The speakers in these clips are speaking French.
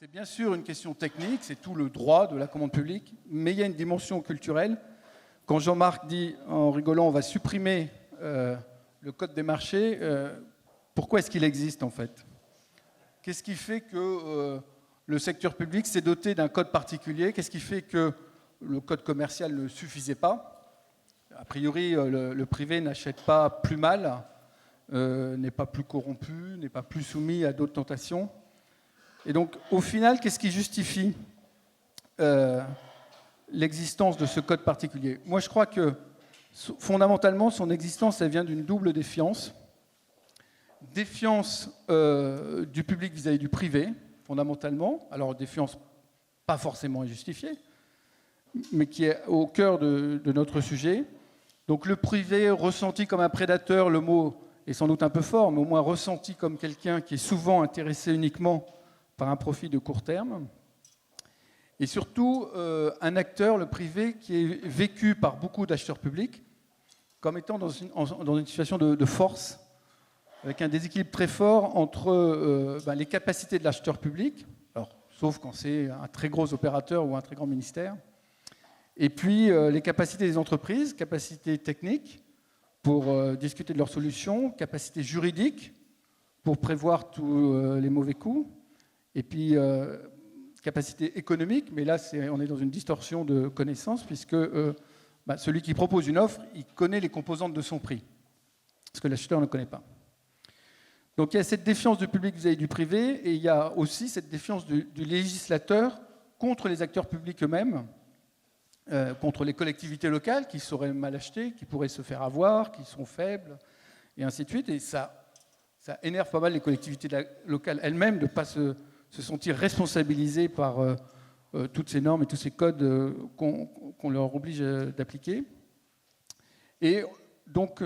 C'est bien sûr une question technique, c'est tout le droit de la commande publique, mais il y a une dimension culturelle. Quand Jean-Marc dit, en rigolant, on va supprimer le code des marchés, pourquoi est-ce qu'il existe en fait ? Qu'est-ce qui fait que le secteur public s'est doté d'un code particulier ? Qu'est-ce qui fait que le code commercial ne suffisait pas ? A priori, le privé n'achète pas plus mal, n'est pas plus corrompu, n'est pas plus soumis à d'autres tentations. Et donc, au final, qu'est-ce qui justifie l'existence de ce code particulier ? Moi, je crois que, fondamentalement, son existence, elle vient d'une double défiance. Défiance du public vis-à-vis du privé, fondamentalement. Alors, défiance pas forcément injustifiée, mais qui est au cœur de notre sujet. Donc, le privé ressenti comme un prédateur, le mot est sans doute un peu fort, mais au moins ressenti comme quelqu'un qui est souvent intéressé uniquement par un profit de court terme. Et surtout, un acteur, le privé, qui est vécu par beaucoup d'acheteurs publics comme étant dans une situation de force, avec un déséquilibre très fort entre les capacités de l'acheteur public, alors, sauf quand c'est un très gros opérateur ou un très grand ministère, et puis les capacités des entreprises, capacités techniques pour discuter de leurs solutions, capacités juridiques pour prévoir tous les mauvais coups, et puis capacité économique, mais là on est dans une distorsion de connaissances, puisque celui qui propose une offre, il connaît les composantes de son prix, ce que l'acheteur ne connaît pas. Donc il y a cette défiance du public vis-à-vis du privé, et il y a aussi cette défiance du législateur contre les acteurs publics eux-mêmes, contre les collectivités locales qui seraient mal achetées, qui pourraient se faire avoir, qui sont faibles, et ainsi de suite. Et ça énerve pas mal les collectivités locales elles-mêmes de ne pas se sentir responsabilisées par toutes ces normes et tous ces codes qu'on leur oblige d'appliquer. Et donc,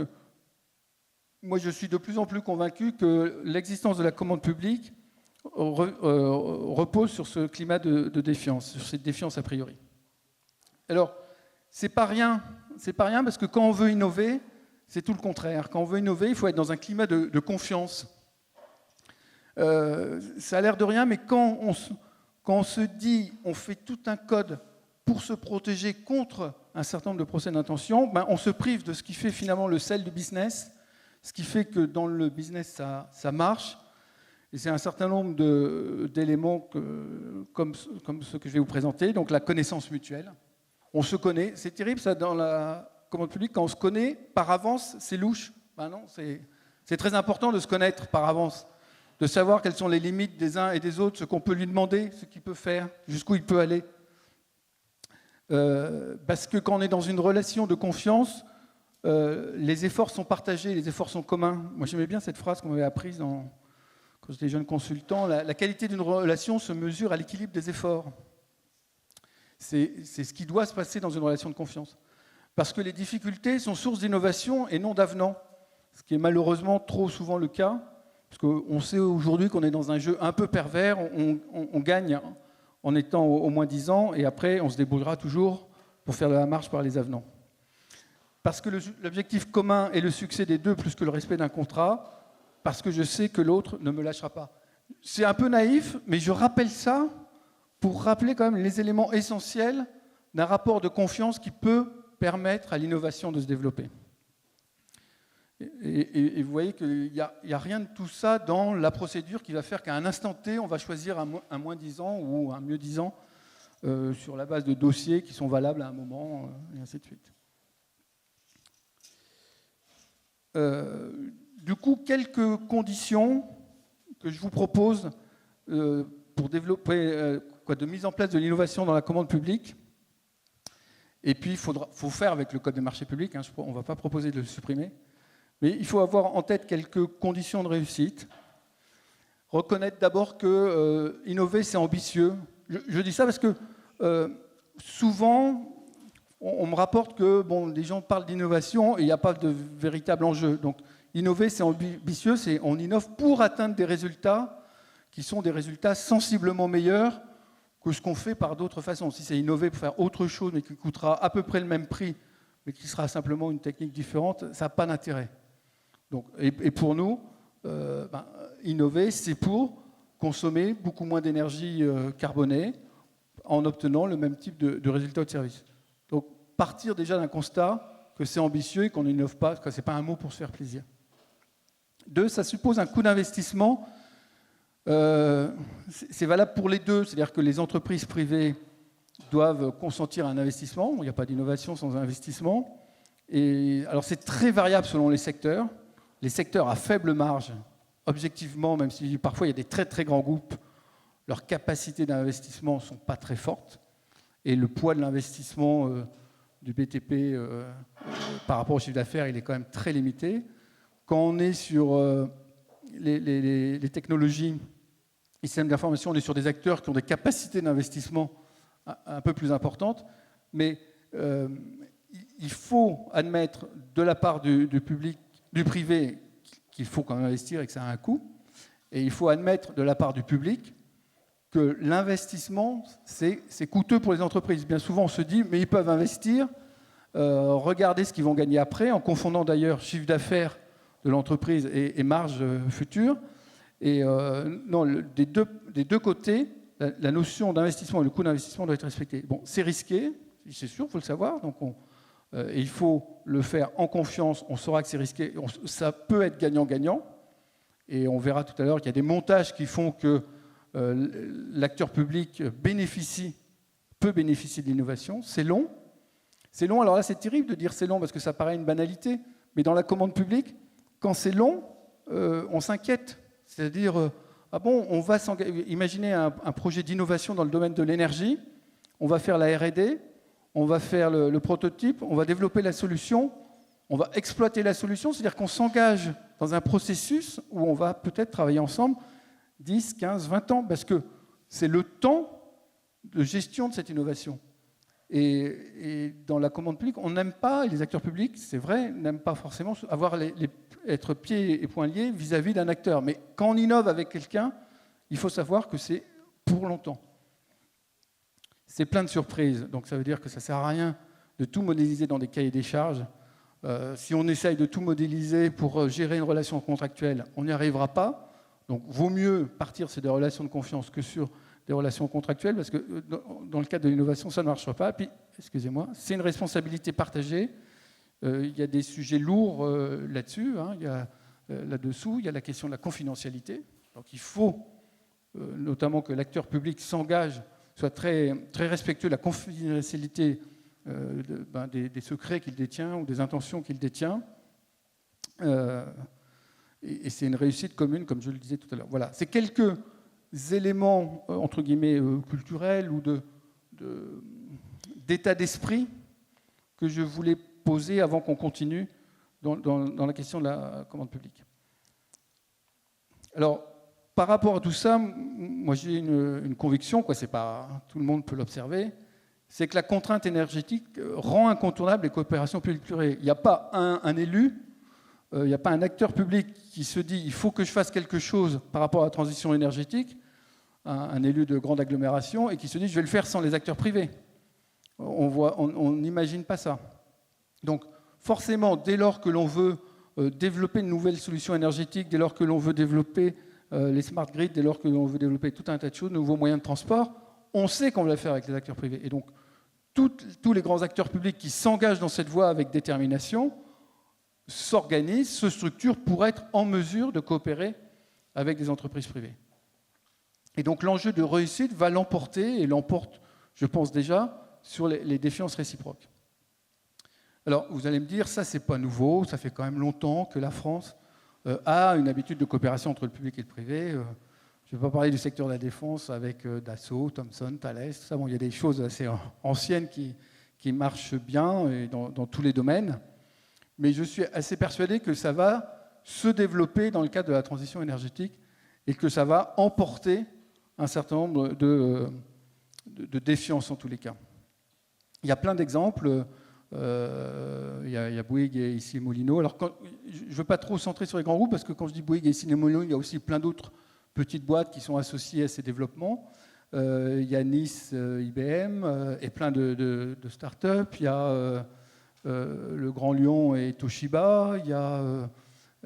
moi je suis de plus en plus convaincu que l'existence de la commande publique repose sur ce climat de défiance, sur cette défiance a priori. Alors, c'est pas rien parce que quand on veut innover, c'est tout le contraire. Quand on veut innover, il faut être dans un climat de confiance. Ça a l'air de rien, mais quand on se dit, on fait tout un code pour se protéger contre un certain nombre de procès d'intention, on se prive de ce qui fait finalement le sel du business, ce qui fait que dans le business, ça marche. Et c'est un certain nombre d'éléments comme ceux que je vais vous présenter. Donc la connaissance mutuelle. On se connaît. C'est terrible, ça, dans la commande publique. Quand on se connaît par avance, c'est louche. Non, c'est très important de se connaître par avance, de savoir quelles sont les limites des uns et des autres, ce qu'on peut lui demander, ce qu'il peut faire, jusqu'où il peut aller. Parce que quand on est dans une relation de confiance, les efforts sont partagés, les efforts sont communs. Moi, j'aimais bien cette phrase qu'on m'avait apprise quand j'étais jeune consultant. La qualité d'une relation se mesure à l'équilibre des efforts. C'est ce qui doit se passer dans une relation de confiance. Parce que les difficultés sont source d'innovation et non d'avenant. Ce qui est malheureusement trop souvent le cas. Parce qu'on sait aujourd'hui qu'on est dans un jeu un peu pervers. On gagne en étant au moins 10 ans et après, on se débrouillera toujours pour faire de la marche par les avenants. Parce que l'objectif commun est le succès des deux plus que le respect d'un contrat. Parce que je sais que l'autre ne me lâchera pas. C'est un peu naïf, mais je rappelle ça pour rappeler quand même les éléments essentiels d'un rapport de confiance qui peut permettre à l'innovation de se développer. Et vous voyez qu'il n'y a rien de tout ça dans la procédure qui va faire qu'à un instant T, on va choisir un moins 10 ans ou un mieux 10 ans sur la base de dossiers qui sont valables à un moment, et ainsi de suite. Du coup, quelques conditions que je vous propose pour développer, de mise en place de l'innovation dans la commande publique. Et puis, il faut faire avec le Code des marchés publics. On ne va pas proposer de le supprimer. Mais il faut avoir en tête quelques conditions de réussite. Reconnaître d'abord que innover, c'est ambitieux. Je dis ça parce que souvent, on me rapporte que les gens parlent d'innovation et il n'y a pas de véritable enjeu. Donc, innover, c'est ambitieux, on innove pour atteindre des résultats qui sont des résultats sensiblement meilleurs que ce qu'on fait par d'autres façons. Si c'est innover pour faire autre chose, mais qui coûtera à peu près le même prix, mais qui sera simplement une technique différente, ça n'a pas d'intérêt. Donc, et pour nous, innover, c'est pour consommer beaucoup moins d'énergie carbonée en obtenant le même type de résultat de service. Donc, partir déjà d'un constat que c'est ambitieux et qu'on n'innove pas, que ce n'est pas un mot pour se faire plaisir. 2, ça suppose un coût d'investissement. C'est valable pour les deux, c'est-à-dire que les entreprises privées doivent consentir à un investissement. Il n'y a pas d'innovation sans investissement. Et alors c'est très variable selon les secteurs. Les secteurs à faible marge, objectivement, même si parfois il y a des très très grands groupes, leurs capacités d'investissement ne sont pas très fortes. Et le poids de l'investissement du BTP par rapport au chiffre d'affaires, il est quand même très limité. Quand on est sur les technologies et systèmes d'information, on est sur des acteurs qui ont des capacités d'investissement un peu plus importantes, mais il faut admettre de la part du public, du privé, qu'il faut quand même investir et que ça a un coût, et il faut admettre de la part du public que l'investissement, c'est coûteux pour les entreprises. Bien souvent, on se dit, mais ils peuvent investir, regarder ce qu'ils vont gagner après, en confondant d'ailleurs chiffre d'affaires de l'entreprise et marge future. Et non, des deux côtés, la notion d'investissement et le coût d'investissement doit être respectée. Bon, c'est risqué, c'est sûr, il faut le savoir. Donc et il faut le faire en confiance. On saura que c'est risqué. Ça peut être gagnant-gagnant. Et on verra tout à l'heure qu'il y a des montages qui font que l'acteur public peut bénéficier de l'innovation. C'est long. C'est long. Alors là, c'est terrible de dire c'est long parce que ça paraît une banalité. Mais dans la commande publique, quand c'est long, on s'inquiète. C'est-à-dire, ah bon, on va imaginer un projet d'innovation dans le domaine de l'énergie, on va faire la R&D, on va faire le prototype, on va développer la solution, on va exploiter la solution, c'est-à-dire qu'on s'engage dans un processus où on va peut-être travailler ensemble 10, 15, 20 ans, parce que c'est le temps de gestion de cette innovation. Et dans la commande publique, on n'aime pas, et les acteurs publics, c'est vrai, n'aiment pas forcément être pieds et poings liés vis-à-vis d'un acteur. Mais quand on innove avec quelqu'un, il faut savoir que c'est pour longtemps. C'est plein de surprises, donc ça veut dire que ça ne sert à rien de tout modéliser dans des cahiers des charges. Si on essaye de tout modéliser pour gérer une relation contractuelle, on n'y arrivera pas. Donc vaut mieux partir sur des relations de confiance que sur des relations contractuelles, parce que dans le cadre de l'innovation, ça ne marchera pas. Puis, excusez-moi, c'est une responsabilité partagée. Il y a des sujets lourds là-dessus. Il y a là-dessous, il y a la question de la confidentialité. Donc il faut notamment que l'acteur public s'engage, soit très, très respectueux de la confidentialité des secrets qu'il détient ou des intentions qu'il détient. Et c'est une réussite commune, comme je le disais tout à l'heure. Voilà, c'est quelques éléments, entre guillemets, culturels ou d'état d'esprit que je voulais poser avant qu'on continue dans la question de la commande publique. Alors, par rapport à tout ça, moi j'ai une conviction, c'est pas, tout le monde peut l'observer, c'est que la contrainte énergétique rend incontournable les coopérations publiques-privées. Il n'y a pas un élu, il n'y a pas un acteur public qui se dit il faut que je fasse quelque chose par rapport à la transition énergétique, un élu de grande agglomération, et qui se dit je vais le faire sans les acteurs privés. On n'imagine pas ça. Donc forcément, dès lors que l'on veut développer de nouvelles solutions énergétiques, dès lors que l'on veut développer les smart grids, dès lors que l'on veut développer tout un tas de choses, de nouveaux moyens de transport, on sait qu'on va le faire avec les acteurs privés. Et donc tous les grands acteurs publics qui s'engagent dans cette voie avec détermination s'organisent, se structurent pour être en mesure de coopérer avec des entreprises privées. Et donc l'enjeu de réussite va l'emporter, et l'emporte, je pense déjà, sur les défiances réciproques. Alors, vous allez me dire, ça, c'est pas nouveau, ça fait quand même longtemps que la France a une habitude de coopération entre le public et le privé. Je ne vais pas parler du secteur de la défense avec Dassault, Thomson, Thales, tout ça. Bon, il y a des choses assez anciennes qui marchent bien et dans tous les domaines. Mais je suis assez persuadé que ça va se développer dans le cadre de la transition énergétique et que ça va emporter un certain nombre de défiances en tous les cas. Il y a plein d'exemples. Il y a Bouygues et ici Moulineau. Alors, je ne veux pas trop centrer sur les grands groupes parce que quand je dis Bouygues et ici Moulineau, il y a aussi plein d'autres petites boîtes qui sont associées à ces développements. Il y a Nice, IBM et plein de start-up. Il y a le Grand Lyon et Toshiba. Il y a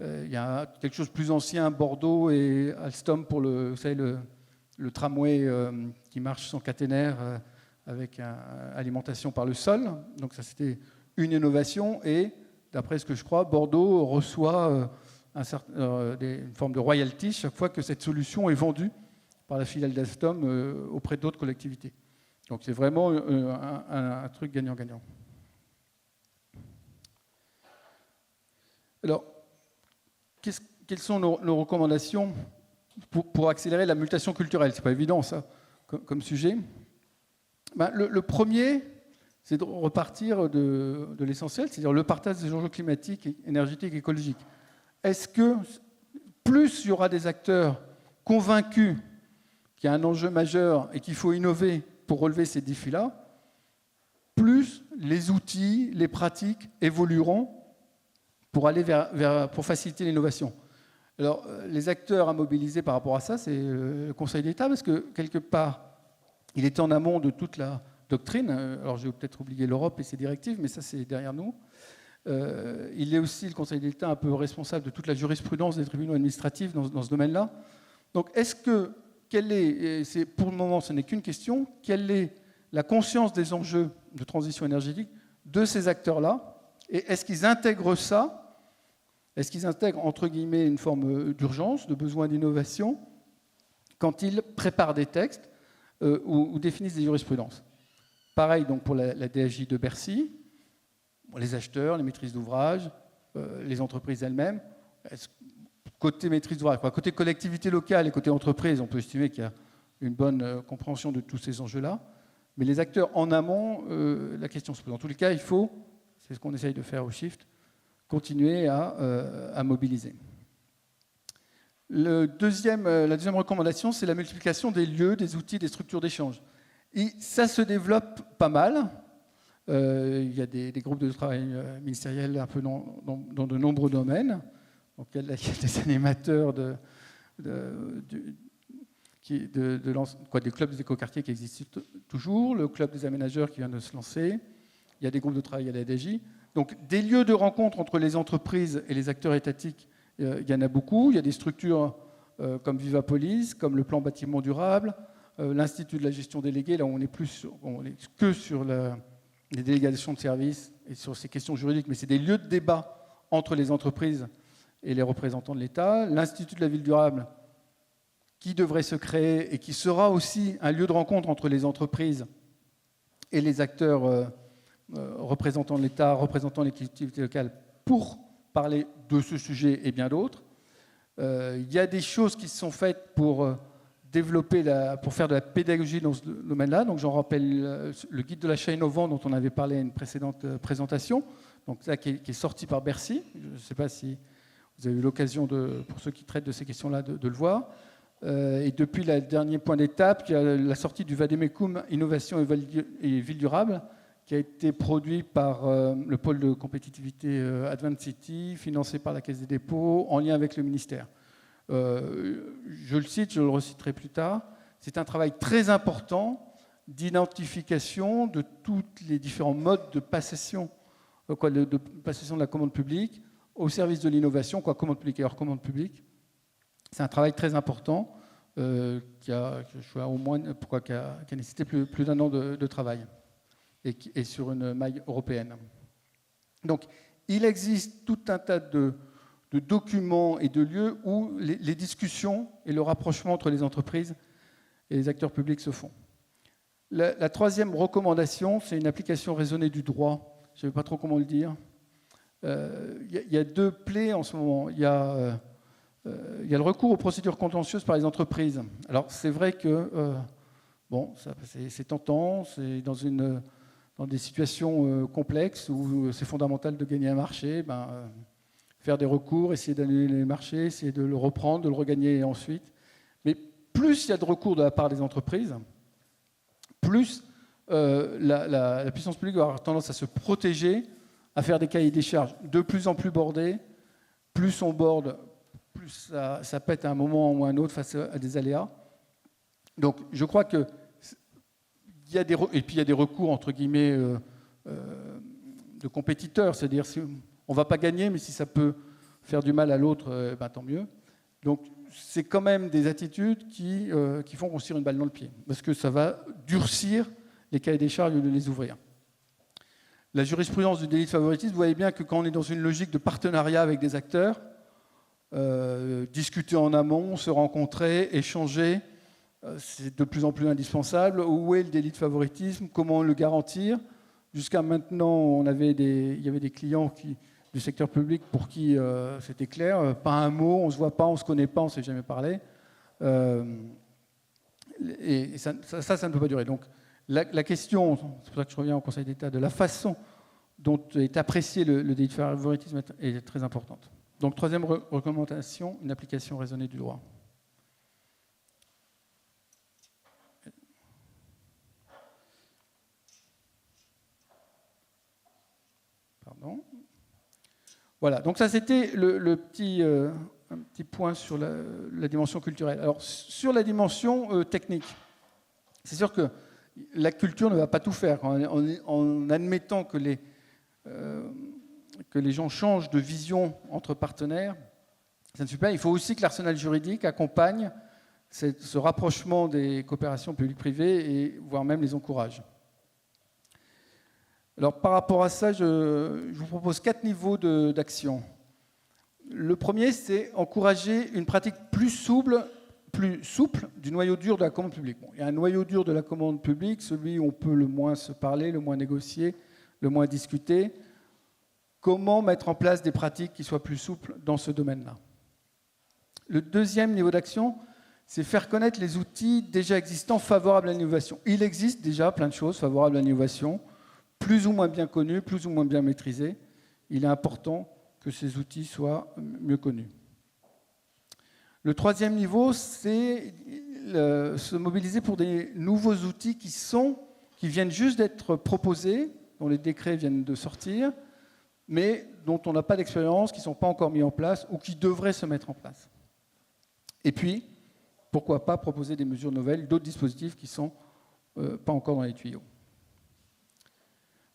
Il y a quelque chose de plus ancien, Bordeaux et Alstom pour vous savez, le tramway qui marche sans caténaire avec alimentation par le sol. Donc ça, c'était une innovation. Et d'après ce que je crois, Bordeaux reçoit une forme de royalty chaque fois que cette solution est vendue par la filiale d'Alstom auprès d'autres collectivités. Donc c'est vraiment un truc gagnant-gagnant. Alors, quelles sont nos recommandations pour accélérer la mutation culturelle? C'est pas évident, ça, comme sujet. Le premier, c'est de repartir de l'essentiel, c'est-à-dire le partage des enjeux climatiques, énergétiques et écologiques. Est-ce que plus il y aura des acteurs convaincus qu'il y a un enjeu majeur et qu'il faut innover pour relever ces défis-là, plus les outils, les pratiques évolueront pour aller pour faciliter l'innovation. Alors, les acteurs à mobiliser par rapport à ça, c'est le Conseil d'État, parce que quelque part, il était en amont de toute la doctrine. Alors, j'ai peut-être oublié l'Europe et ses directives, mais ça, c'est derrière nous. Il est aussi, le Conseil d'État, un peu responsable de toute la jurisprudence des tribunaux administratifs dans ce domaine-là. Donc, pour le moment, ce n'est qu'une question, quelle est la conscience des enjeux de transition énergétique de ces acteurs-là? Et est-ce qu'ils intègrent ça? Est-ce qu'ils intègrent, entre guillemets, une forme d'urgence, de besoin d'innovation, quand ils préparent des textes ou définissent des jurisprudences? Pareil donc pour la DSJ de Bercy, les acheteurs, les maîtrises d'ouvrage, les entreprises elles-mêmes. Côté maîtrise d'ouvrage, côté collectivité locale et côté entreprise, on peut estimer qu'il y a une bonne compréhension de tous ces enjeux-là. Mais les acteurs en amont, la question se pose. En tous les cas, il faut, c'est ce qu'on essaye de faire au Shift, continuer à mobiliser. La deuxième recommandation, c'est la multiplication des lieux, des outils, des structures d'échange. Et ça se développe pas mal. Il y a des groupes de travail ministériels un peu dans de nombreux domaines. Donc, il y a des animateurs des clubs des écoquartiers qui existent toujours, le club des aménageurs qui vient de se lancer, il y a des groupes de travail à la DGI. Donc, des lieux de rencontre entre les entreprises et les acteurs étatiques, il y en a beaucoup. Il y a des structures comme Vivapolis, comme le plan bâtiment durable, l'Institut de la gestion déléguée, là où on est que sur les délégations de services et sur ces questions juridiques, mais c'est des lieux de débat entre les entreprises et les représentants de l'État. L'Institut de la ville durable, qui devrait se créer et qui sera aussi un lieu de rencontre entre les entreprises et les acteurs représentants de l'État, représentants des collectivités locales, pour parler de ce sujet et bien d'autres. Il y a des choses qui se sont faites pour développer, pour faire de la pédagogie dans ce domaine-là. Donc, j'en rappelle le guide de l'achat innovant dont on avait parlé à une précédente présentation, donc là, qui est sorti par Bercy. Je ne sais pas si vous avez eu l'occasion, pour ceux qui traitent de ces questions-là, de le voir. Et depuis le dernier point d'étape, il y a la sortie du Vademecum Innovation et Ville Durable, qui a été produit par le pôle de compétitivité Advanced City, financé par la Caisse des dépôts, en lien avec le ministère. Je le cite, je le reciterai plus tard. C'est un travail très important d'identification de tous les différents modes de passation, de passation de la commande publique au service de l'innovation, commande publique et hors commande publique. C'est un travail très important qui a nécessité plus d'un an de travail et sur une maille européenne. Donc, il existe tout un tas de documents et de lieux où les discussions et le rapprochement entre les entreprises et les acteurs publics se font. La troisième recommandation, c'est une application raisonnée du droit. Je ne sais pas trop comment le dire. Il y a deux plaies en ce moment. Il y a le recours aux procédures contentieuses par les entreprises. Alors, c'est vrai que c'est tentant, c'est dans des situations complexes où c'est fondamental de gagner un marché, faire des recours, essayer d'annuler les marchés, essayer de le reprendre, de le regagner ensuite. Mais plus il y a de recours de la part des entreprises, plus la puissance publique va avoir tendance à se protéger, à faire des cahiers des charges de plus en plus bordés. Plus on borde, plus ça pète à un moment ou à un autre face à des aléas. Donc je crois que et puis il y a des recours entre guillemets de compétiteurs, c'est-à-dire si on ne va pas gagner, mais si ça peut faire du mal à l'autre, tant mieux. Donc, c'est quand même des attitudes qui font qu'on se tire une balle dans le pied, parce que ça va durcir les cahiers des charges de les ouvrir. La jurisprudence du délit de favoritisme, vous voyez bien que quand on est dans une logique de partenariat avec des acteurs, discuter en amont, se rencontrer, échanger, c'est de plus en plus indispensable. Où est le délit de favoritisme? Comment le garantir? Jusqu'à maintenant, il y avait des clients du secteur public pour qui c'était clair, pas un mot, on ne se voit pas, on ne se connaît pas, on ne s'est jamais parlé. Et ça ne peut pas durer. Donc, la question, c'est pour ça que je reviens au Conseil d'État, de la façon dont est apprécié le délit de favoritisme est très importante. Donc, troisième recommandation, une application raisonnée du droit. Pardon. Voilà, donc ça c'était un petit point sur la dimension culturelle. Alors, sur la dimension technique, c'est sûr que la culture ne va pas tout faire. En admettant que les gens changent de vision entre partenaires, ça ne suffit pas. Il faut aussi que l'arsenal juridique accompagne ce rapprochement des coopérations publiques-privées et voire même les encourage. Alors, par rapport à ça, je vous propose 4 niveaux d'action. Le premier, c'est encourager une pratique plus souple du noyau dur de la commande publique. Bon, il y a un noyau dur de la commande publique, celui où on peut le moins se parler, le moins négocier, le moins discuter. Comment mettre en place des pratiques qui soient plus souples dans ce domaine-là? Le deuxième niveau d'action, c'est faire connaître les outils déjà existants favorables à l'innovation. Il existe déjà plein de choses favorables à l'innovation, plus ou moins bien connues, plus ou moins bien maîtrisées. Il est important que ces outils soient mieux connus. Le troisième niveau, c'est se mobiliser pour des nouveaux outils qui viennent juste d'être proposés, dont les décrets viennent de sortir, mais dont on n'a pas d'expérience, qui ne sont pas encore mis en place ou qui devraient se mettre en place. Et puis, pourquoi pas proposer des mesures nouvelles, d'autres dispositifs qui ne sont pas encore dans les tuyaux.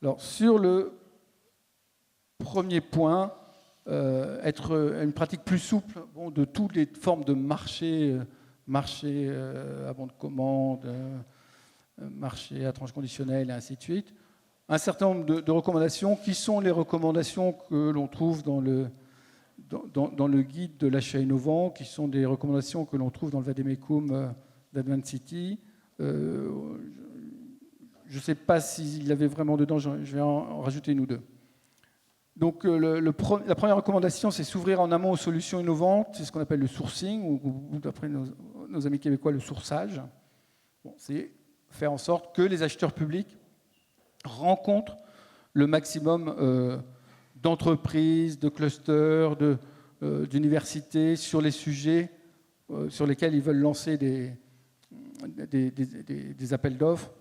Alors, sur le premier point, être une pratique plus souple de toutes les formes de marché à bon de commande, marché à tranche conditionnelle, et ainsi de suite. Un certain nombre de recommandations qui sont les recommandations que l'on trouve dans le guide de l'achat innovant, qui sont des recommandations que l'on trouve dans le vademecum d'Advanced City. Je ne sais pas s'il y avait vraiment dedans, je vais en rajouter une ou deux. Donc la première recommandation, c'est s'ouvrir en amont aux solutions innovantes, c'est ce qu'on appelle le sourcing, ou d'après nos amis québécois, le sourçage. Bon, c'est faire en sorte que les acheteurs publics rencontrent le maximum d'entreprises, de clusters, d'universités sur les sujets sur lesquels ils veulent lancer des appels d'offres.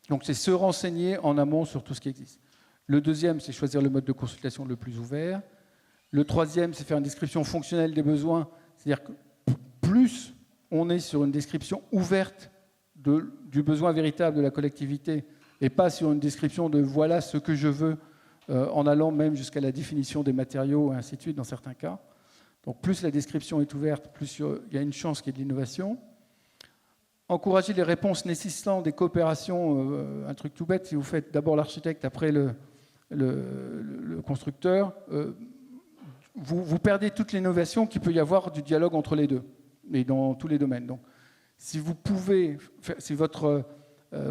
Donc c'est se renseigner en amont sur tout ce qui existe. Le deuxième, c'est choisir le mode de consultation le plus ouvert. Le troisième, c'est faire une description fonctionnelle des besoins. C'est-à-dire que plus on est sur une description ouverte du besoin véritable de la collectivité et pas sur une description de voilà ce que je veux, en allant même jusqu'à la définition des matériaux et ainsi de suite dans certains cas. Donc plus la description est ouverte, plus il y a une chance qu'il y ait de l'innovation. Encourager les réponses nécessitant des coopérations, un truc tout bête, si vous faites d'abord l'architecte, après le constructeur, vous perdez toute l'innovation qu'il peut y avoir du dialogue entre les deux, et dans tous les domaines. Donc, si votre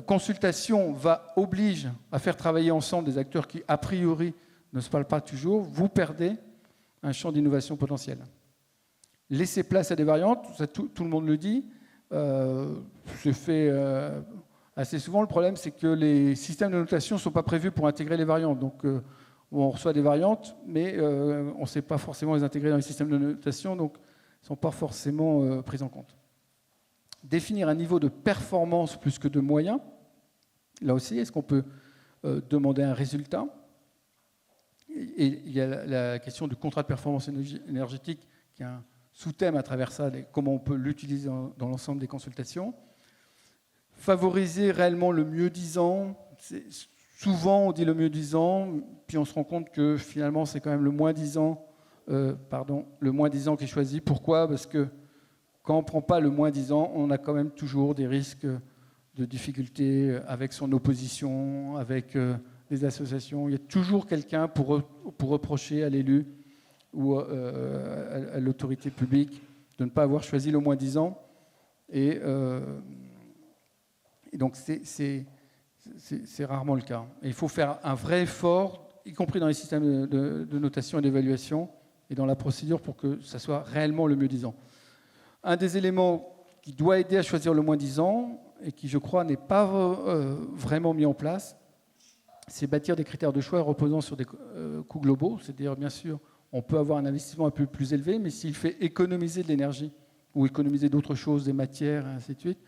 consultation oblige à faire travailler ensemble des acteurs qui, a priori, ne se parlent pas toujours, vous perdez un champ d'innovation potentiel. Laissez place à des variantes, ça, tout le monde le dit, c'est fait assez souvent. Le problème, c'est que les systèmes de notation ne sont pas prévus pour intégrer les variantes. Donc, on reçoit des variantes, mais on ne sait pas forcément les intégrer dans les systèmes de notation, donc ils ne sont pas forcément pris en compte. Définir un niveau de performance plus que de moyens. Là aussi, est-ce qu'on peut demander un résultat? Et il y a la question du contrat de performance énergétique qui est un sous-thème à travers ça, comment on peut l'utiliser dans l'ensemble des consultations. Favoriser réellement le mieux-disant. Souvent, on dit le mieux-disant, puis on se rend compte que finalement, c'est quand même le moins-disant le moins 10 ans qui est choisi. Pourquoi ? Parce que quand on ne prend pas le moins 10 ans, on a quand même toujours des risques de difficultés avec son opposition, avec les associations. Il y a toujours quelqu'un pour reprocher à l'élu ou à l'autorité publique de ne pas avoir choisi le moins 10 ans. Et donc, c'est rarement le cas. Et il faut faire un vrai effort, y compris dans les systèmes de notation et d'évaluation, et dans la procédure pour que ça soit réellement le mieux disant. Un des éléments qui doit aider à choisir le moins disant, et qui, je crois, n'est pas vraiment mis en place, c'est bâtir des critères de choix reposant sur des coûts globaux. C'est-à-dire, bien sûr, on peut avoir un investissement un peu plus élevé, mais s'il fait économiser de l'énergie, ou économiser d'autres choses, des matières, et ainsi de suite,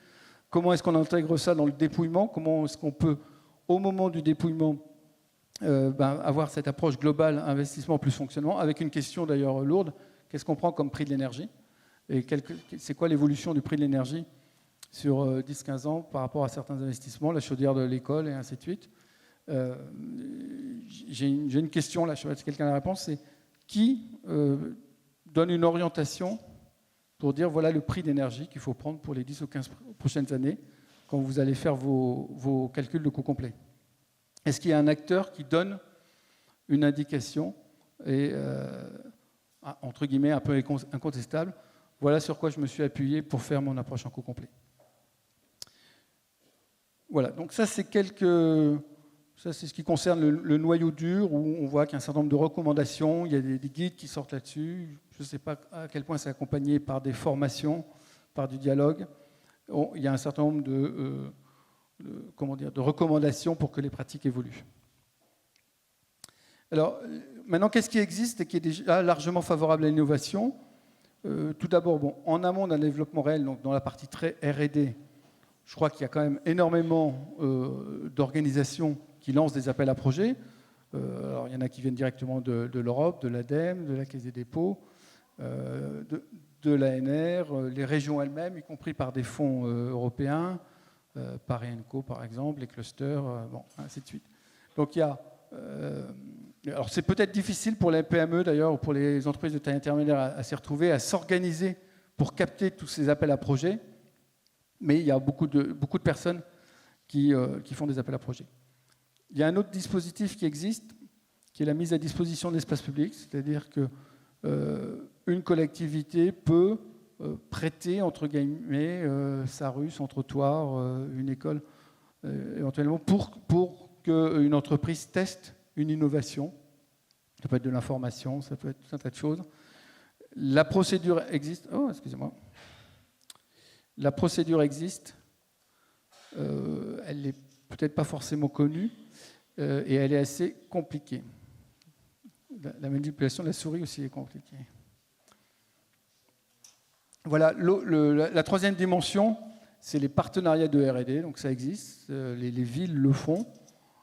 comment est-ce qu'on intègre ça dans le dépouillement ? Comment est-ce qu'on peut, au moment du dépouillement, avoir cette approche globale, investissement plus fonctionnement, avec une question d'ailleurs lourde, qu'est-ce qu'on prend comme prix de l'énergie ? Et c'est quoi l'évolution du prix de l'énergie sur 10-15 ans par rapport à certains investissements, la chaudière de l'école et ainsi de suite. J'ai une question, là, je ne sais pas si quelqu'un a la réponse, c'est qui donne une orientation pour dire voilà le prix d'énergie qu'il faut prendre pour les 10 ou 15 prochaines années quand vous allez faire vos calculs de coût complet. Est-ce qu'il y a un acteur qui donne une indication et, entre guillemets, un peu incontestable, voilà sur quoi je me suis appuyé pour faire mon approche en coût complet. Voilà, donc ça c'est ce qui concerne le noyau dur, où on voit qu'il y a un certain nombre de recommandations, il y a des guides qui sortent là-dessus. Je ne sais pas à quel point c'est accompagné par des formations, par du dialogue. Il y a un certain nombre de recommandations pour que les pratiques évoluent. Alors, maintenant, qu'est-ce qui existe et qui est déjà largement favorable à l'innovation ? Tout d'abord, en amont d'un développement réel, donc dans la partie très R&D, je crois qu'il y a quand même énormément d'organisations qui lancent des appels à projets. Alors, il y en a qui viennent directement de l'Europe, de l'ADEME, de la Caisse des dépôts, de l'ANR, les régions elles-mêmes, y compris par des fonds européens, Paris & Co par exemple, les clusters, ainsi de suite. Donc il y a... alors c'est peut-être difficile pour les PME d'ailleurs, ou pour les entreprises de taille intermédiaire à s'y retrouver, à s'organiser pour capter tous ces appels à projets, mais il y a beaucoup de personnes qui font des appels à projets. Il y a un autre dispositif qui existe, qui est la mise à disposition de l'espace public, c'est-à-dire qu'une collectivité peut prêter, entre guillemets, sa rue, son trottoir, une école, éventuellement, pour qu'une entreprise teste une innovation. Ça peut être de l'information, ça peut être tout un tas de choses. La procédure existe. Oh, excusez-moi. La procédure existe. Elle n'est peut-être pas forcément connue et elle est assez compliquée. La manipulation de la souris aussi est compliquée. Voilà, la troisième dimension, c'est les partenariats de R&D. Donc ça existe, les villes le font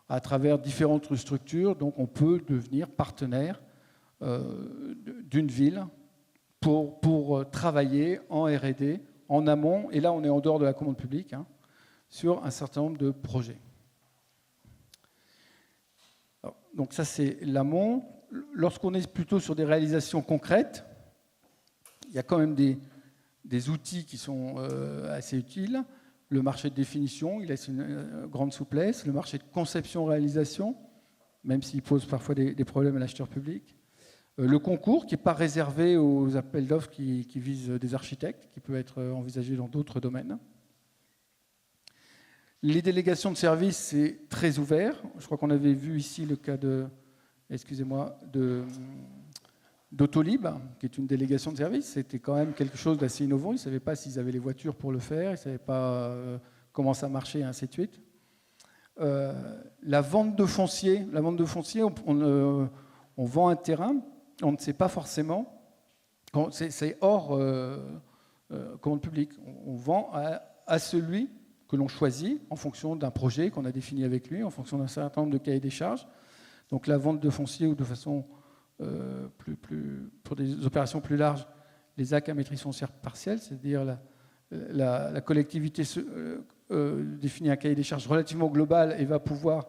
à travers différentes structures. Donc on peut devenir partenaire d'une ville pour travailler en R&D, en amont, et là on est en dehors de la commande publique, sur un certain nombre de projets. Alors, donc ça c'est l'amont. Lorsqu'on est plutôt sur des réalisations concrètes, il y a quand même des outils qui sont assez utiles. Le marché de définition, il laisse une grande souplesse. Le marché de conception-réalisation, même s'il pose parfois des problèmes à l'acheteur public. Le concours, qui n'est pas réservé aux appels d'offres qui visent des architectes, qui peut être envisagé dans d'autres domaines. Les délégations de services, c'est très ouvert. Je crois qu'on avait vu ici le cas d'Autolib, qui est une délégation de service. C'était quand même quelque chose d'assez innovant. Ils ne savaient pas s'ils avaient les voitures pour le faire, ils ne savaient pas comment ça marchait, et ainsi de suite. La vente de foncier, on vend un terrain, on ne sait pas forcément, c'est hors commande publique. On vend à celui que l'on choisit en fonction d'un projet qu'on a défini avec lui, en fonction d'un certain nombre de cahiers des charges. Donc la vente de foncier ou de façon... pour des opérations plus larges, les actes à maîtrise foncière partielle, c'est-à-dire la collectivité définit un cahier des charges relativement global et va pouvoir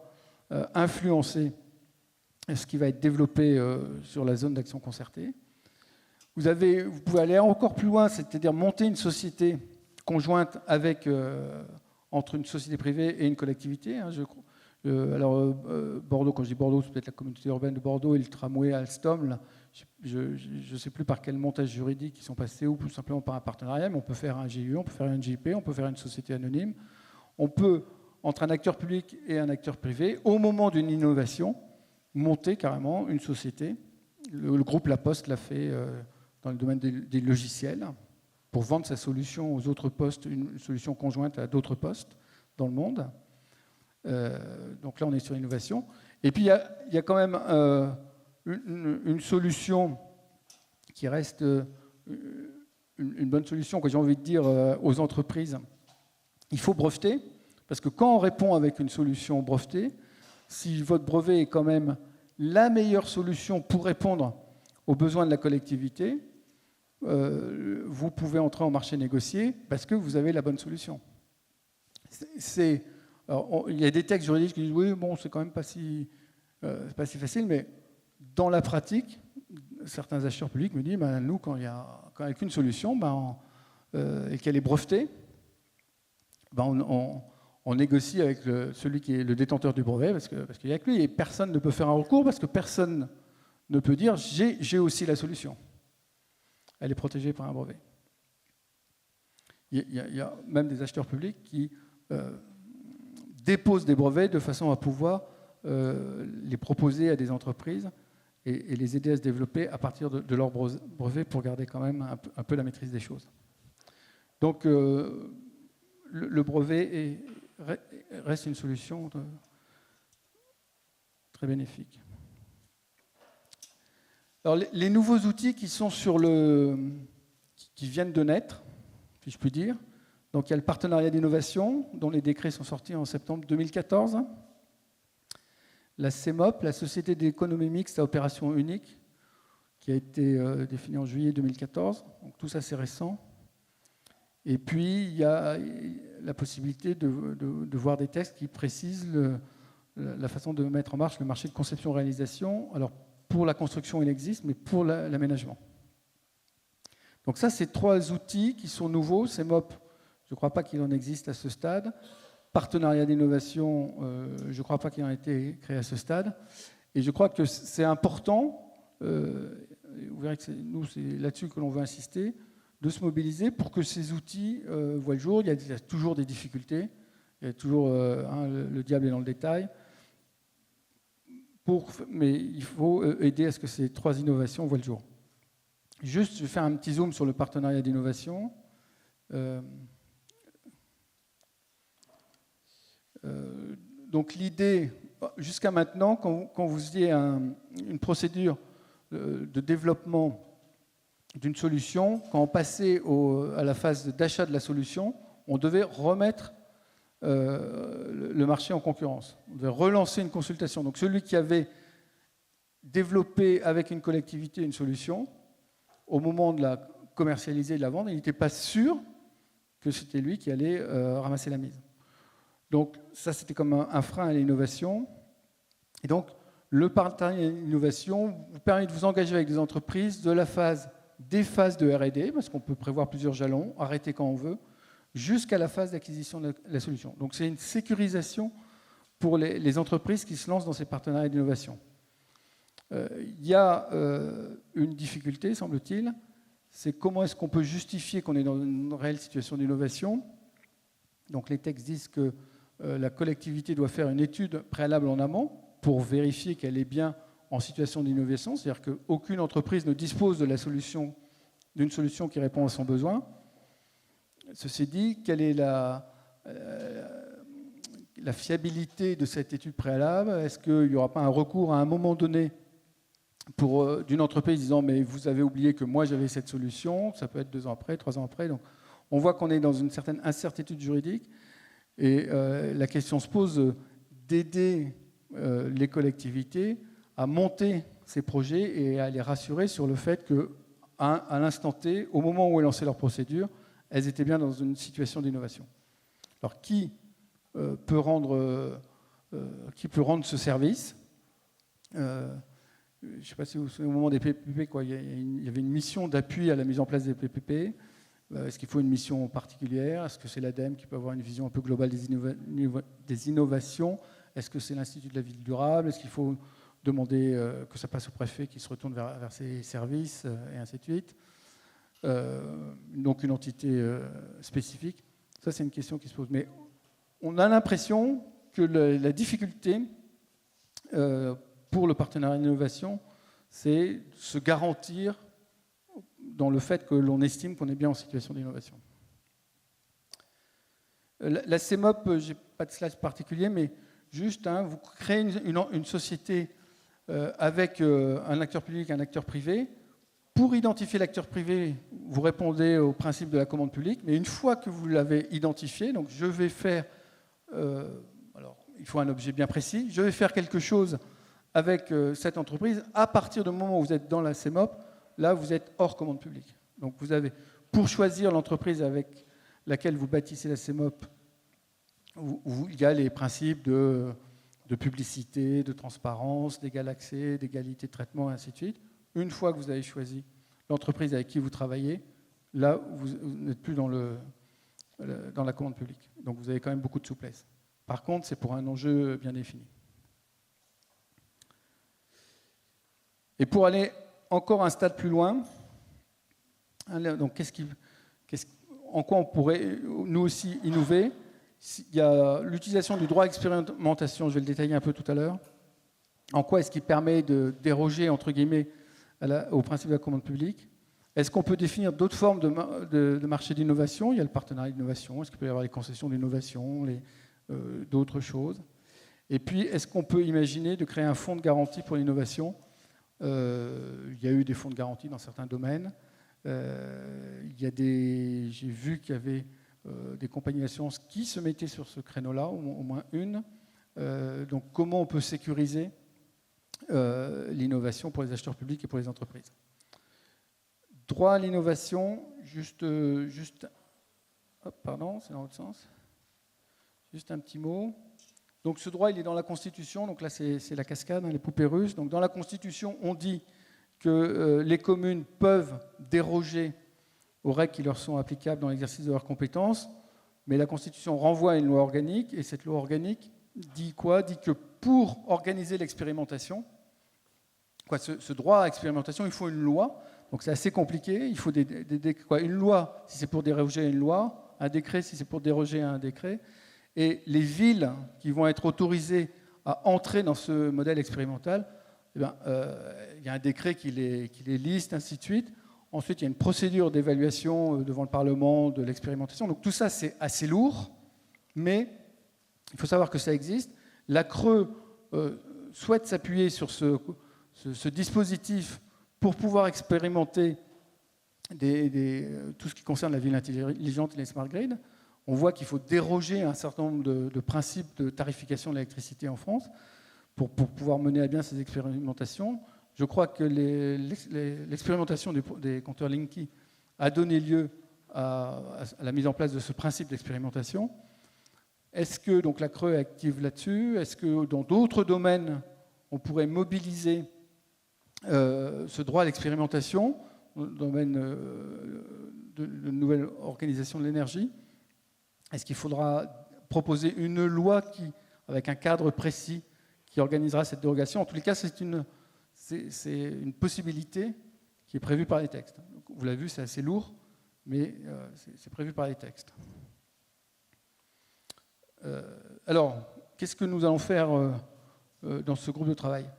influencer ce qui va être développé sur la zone d'action concertée. Vous pouvez aller encore plus loin, c'est-à-dire monter une société conjointe entre une société privée et une collectivité. Hein, je crois. Bordeaux, quand je dis Bordeaux, c'est peut-être la communauté urbaine de Bordeaux et le tramway Alstom. Là, je ne sais plus par quel montage juridique ils sont passés ou tout simplement par un partenariat, mais on peut faire un GUE, on peut faire une JP, on peut faire une société anonyme. On peut, entre un acteur public et un acteur privé, au moment d'une innovation, monter carrément une société. Le groupe La Poste l'a fait dans le domaine des logiciels pour vendre sa solution aux autres postes, une solution conjointe à d'autres postes dans le monde. Donc là, on est sur l'innovation. Et puis, il y a quand même une solution qui reste une bonne solution, que j'ai envie de dire aux entreprises. Il faut breveter, parce que quand on répond avec une solution brevetée, si votre brevet est quand même la meilleure solution pour répondre aux besoins de la collectivité, vous pouvez entrer en marché négocié parce que vous avez la bonne solution. Alors, il y a des textes juridiques qui disent oui, bon, c'est quand même pas si facile, mais dans la pratique, certains acheteurs publics me disent nous, quand il n'y a qu'une solution et qu'elle est brevetée, on négocie avec celui qui est le détenteur du brevet parce qu'il n'y a que lui et personne ne peut faire un recours parce que personne ne peut dire j'ai aussi la solution. Elle est protégée par un brevet. Il y a même des acheteurs publics qui déposent des brevets de façon à pouvoir les proposer à des entreprises et les aider à se développer à partir de leurs brevets pour garder quand même un peu la maîtrise des choses. Donc le brevet reste une solution très bénéfique. Alors les nouveaux outils qui viennent de naître, si je puis dire. Donc il y a le partenariat d'innovation, dont les décrets sont sortis en septembre 2014. La CEMOP, la Société d'économie mixte à opération unique, qui a été définie en juillet 2014. Donc tout ça, c'est récent. Et puis, il y a la possibilité de voir des textes qui précisent la façon de mettre en marche le marché de conception-réalisation. Alors, pour la construction, il existe, mais pour l'aménagement. Donc ça, c'est 3 outils qui sont nouveaux. CEMOP, je ne crois pas qu'il en existe à ce stade. Partenariat d'innovation, je ne crois pas qu'il en ait été créé à ce stade. Et je crois que c'est important, vous verrez que nous, c'est là-dessus que l'on veut insister, de se mobiliser pour que ces outils voient le jour. Il y a toujours des difficultés, il y a toujours le diable est dans le détail. Mais il faut aider à ce que ces 3 innovations voient le jour. Juste, je vais faire un petit zoom sur le partenariat d'innovation. Donc l'idée, jusqu'à maintenant, quand vous faisiez une procédure de développement d'une solution, quand on passait à la phase d'achat de la solution, on devait remettre le marché en concurrence. On devait relancer une consultation. Donc celui qui avait développé avec une collectivité une solution, au moment de la commercialiser et de la vendre, il n'était pas sûr que c'était lui qui allait ramasser la mise. Donc ça, c'était comme un frein à l'innovation. Et donc, le partenariat d'innovation vous permet de vous engager avec des entreprises des phases de R&D, parce qu'on peut prévoir plusieurs jalons, arrêter quand on veut, jusqu'à la phase d'acquisition de la solution. Donc c'est une sécurisation pour les entreprises qui se lancent dans ces partenariats d'innovation. Il y a une difficulté, semble-t-il, c'est comment est-ce qu'on peut justifier qu'on est dans une réelle situation d'innovation. Donc les textes disent que la collectivité doit faire une étude préalable en amont pour vérifier qu'elle est bien en situation d'innovation, c'est-à-dire qu'aucune entreprise ne dispose d'une solution qui répond à son besoin. Ceci dit, quelle est la fiabilité de cette étude préalable? Est-ce qu'il n'y aura pas un recours à un moment donné d'une entreprise disant « mais vous avez oublié que moi j'avais cette solution », ça peut être 2 ans après, 3 ans après. Donc, on voit qu'on est dans une certaine incertitude juridique et la question se pose d'aider les collectivités à monter ces projets et à les rassurer sur le fait qu'à l'instant T, au moment où elles lançaient leur procédure, elles étaient bien dans une situation d'innovation. Alors, qui peut rendre ce service je ne sais pas si vous vous souvenez, au moment des PPP, quoi, il y avait une mission d'appui à la mise en place des PPP. Est-ce qu'il faut une mission particulière? Est-ce que c'est l'ADEME qui peut avoir une vision un peu globale des innovations? Est-ce que c'est l'Institut de la ville durable? Est-ce qu'il faut demander que ça passe au préfet qui se retourne vers ses services, et ainsi de suite? Donc une entité spécifique. Ça, c'est une question qui se pose. Mais on a l'impression que la difficulté pour le partenariat d'innovation, c'est se garantir dans le fait que l'on estime qu'on est bien en situation d'innovation. La CEMOP, je n'ai pas de slide particulier, mais juste, vous créez une société avec un acteur public et un acteur privé. Pour identifier l'acteur privé, vous répondez au principe de la commande publique, mais une fois que vous l'avez identifié, donc je vais faire, alors il faut un objet bien précis, je vais faire quelque chose avec cette entreprise. À partir du moment où vous êtes dans la CEMOP, là vous êtes hors commande publique. Donc vous avez, pour choisir l'entreprise avec laquelle vous bâtissez la CEMOP, il y a les principes de publicité, de transparence, d'égal accès, d'égalité de traitement, et ainsi de suite. Une fois que vous avez choisi l'entreprise avec qui vous travaillez, là, vous n'êtes plus dans la commande publique. Donc vous avez quand même beaucoup de souplesse. Par contre, c'est pour un enjeu bien défini. Et pour aller encore un stade plus loin, donc en quoi on pourrait nous aussi innover? Il y a l'utilisation du droit à expérimentation, je vais le détailler un peu tout à l'heure. En quoi est-ce qu'il permet de déroger, entre guillemets, au principe de la commande publique? Est-ce qu'on peut définir d'autres formes de marché d'innovation? Il y a le partenariat d'innovation. Est-ce qu'il peut y avoir les concessions d'innovation, d'autres choses? Et puis, est-ce qu'on peut imaginer de créer un fonds de garantie pour l'innovation? Il y a eu des fonds de garantie dans certains domaines. J'ai vu qu'il y avait des compagnies d'assurance qui se mettaient sur ce créneau-là, au moins une. Donc, comment on peut sécuriser l'innovation pour les acheteurs publics et pour les entreprises? Droit à l'innovation, pardon, c'est dans l'autre sens. Juste un petit mot. Donc ce droit, il est dans la Constitution. Donc là, c'est la cascade, les poupées russes. Donc dans la Constitution, on dit que les communes peuvent déroger aux règles qui leur sont applicables dans l'exercice de leurs compétences. Mais la Constitution renvoie à une loi organique. Et cette loi organique dit quoi? Dit que pour organiser l'expérimentation, ce droit à expérimentation, il faut une loi. Donc c'est assez compliqué. Il faut une loi si c'est pour déroger à une loi, un décret si c'est pour déroger à un décret. Et les villes qui vont être autorisées à entrer dans ce modèle expérimental, il y a un décret qui les liste, ainsi de suite. Ensuite, il y a une procédure d'évaluation devant le Parlement de l'expérimentation. Donc tout ça, c'est assez lourd, mais il faut savoir que ça existe. La CRE souhaite s'appuyer sur ce dispositif pour pouvoir expérimenter tout ce qui concerne la ville intelligente et les smart grids. On voit qu'il faut déroger à un certain nombre de principes de tarification de l'électricité en France pour pouvoir mener à bien ces expérimentations. Je crois que l'expérimentation des compteurs Linky a donné lieu à la mise en place de ce principe d'expérimentation. Est-ce que donc, la CRE est active là-dessus? Est-ce que dans d'autres domaines, on pourrait mobiliser ce droit à l'expérimentation, dans le domaine de nouvelle organisation de l'énergie? Est-ce qu'il faudra proposer une loi avec un cadre précis qui organisera cette dérogation? En tous les cas, c'est une possibilité qui est prévue par les textes. Donc, vous l'avez vu, c'est assez lourd, mais c'est prévu par les textes. Alors, qu'est-ce que nous allons faire dans ce groupe de travail?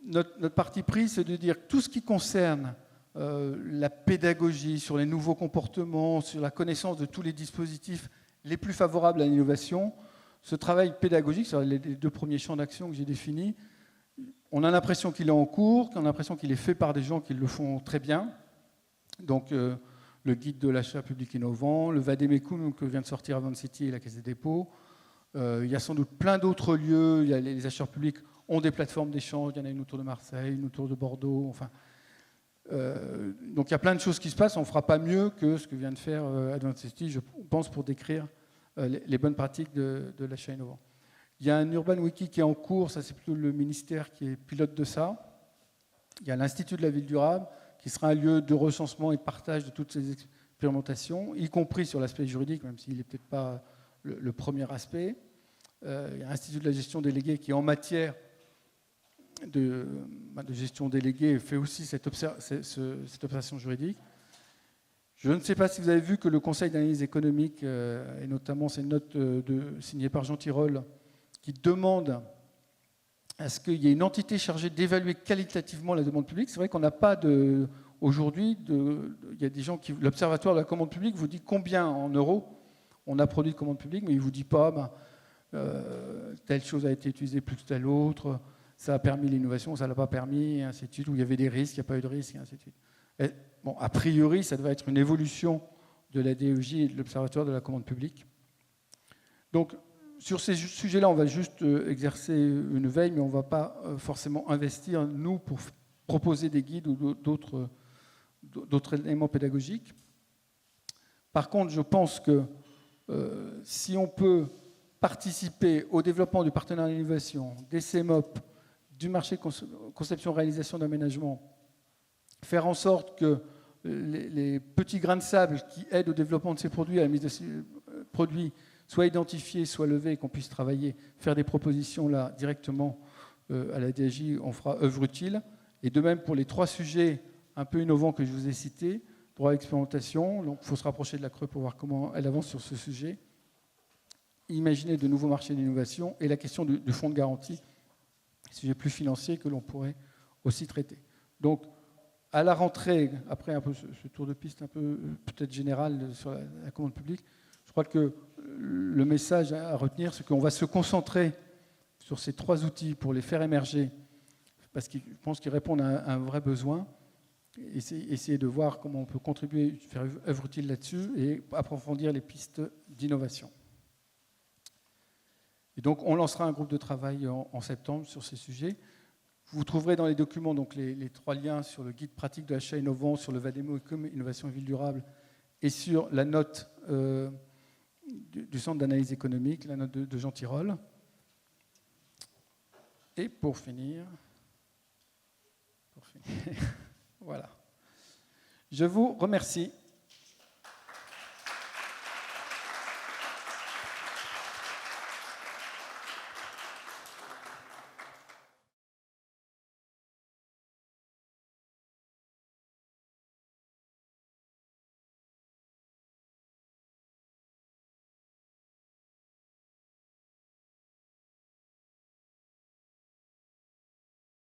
Notre parti pris, c'est de dire que tout ce qui concerne la pédagogie, sur les nouveaux comportements, sur la connaissance de tous les dispositifs les plus favorables à l'innovation, ce travail pédagogique, sur les 2 premiers champs d'action que j'ai définis, on a l'impression qu'il est en cours, qu'on a l'impression qu'il est fait par des gens qui le font très bien. Donc, le guide de l'achat public innovant, le Vademecum que vient de sortir Avant City et la Caisse des dépôts. Il y a sans doute plein d'autres lieux. Les acheteurs publics ont des plateformes d'échange. Il y en a une autour de Marseille, une autour de Bordeaux. Enfin, donc il y a plein de choses qui se passent. On ne fera pas mieux que ce que vient de faire Advanced City, je pense, pour décrire les bonnes pratiques de l'achat innovant. Il y a un Urban Wiki qui est en cours. Ça, c'est plutôt le ministère qui est pilote de ça. Il y a l'Institut de la ville durable, qui sera un lieu de recensement et de partage de toutes ces expérimentations, y compris sur l'aspect juridique, même s'il n'est peut-être pas le premier aspect. Il y a l'Institut de la gestion déléguée qui, en matière de gestion déléguée, fait aussi cette observation juridique. Je ne sais pas si vous avez vu que le Conseil d'analyse économique, et notamment ces notes signées par Jean Tirole, qui demande à ce qu'il y ait une entité chargée d'évaluer qualitativement la demande publique. C'est vrai qu'on n'a pas aujourd'hui, il y a des gens qui... L'Observatoire de la commande publique vous dit combien en euros on a produit de commande publique, mais il ne vous dit pas telle chose a été utilisée plus que telle autre, ça a permis l'innovation, ça ne l'a pas permis, et ainsi de suite, où il y avait des risques, il n'y a pas eu de risques, et ainsi de suite. Bon, a priori, ça devait être une évolution de la DEJ et de l'Observatoire de la commande publique. Donc, sur ces sujets-là, on va juste exercer une veille, mais on ne va pas forcément investir, nous, pour proposer des guides ou d'autres éléments pédagogiques. Par contre, je pense que si on peut participer au développement du partenariat d'innovation, des CEMOP, du marché conception-réalisation d'aménagement, faire en sorte que les petits grains de sable qui aident au développement de ces produits, à la mise de ces produits, soient identifiés, soient levés, et qu'on puisse travailler, faire des propositions là directement à la DGI, on fera œuvre utile. Et de même pour les 3 sujets un peu innovants que je vous ai cités, droit à l'expérimentation, donc il faut se rapprocher de la CRE pour voir comment elle avance sur ce sujet, imaginer de nouveaux marchés d'innovation et la question du fonds de garantie, sujet plus financier que l'on pourrait aussi traiter. Donc, à la rentrée, après un peu ce tour de piste un peu peut-être général sur la commande publique, je crois que le message à retenir, c'est qu'on va se concentrer sur ces 3 outils pour les faire émerger, parce que je pense qu'ils répondent à un vrai besoin, essayer de voir comment on peut contribuer, faire œuvre utile là-dessus et approfondir les pistes d'innovation. Et donc, on lancera un groupe de travail en septembre sur ces sujets. Vous trouverez dans les documents donc, les 3 liens sur le guide pratique de l'achat innovant, sur le Vademo Innovation et Ville Durable, et sur la note du Centre d'analyse économique, la note de Jean Tirole. Et pour finir, voilà. Je vous remercie.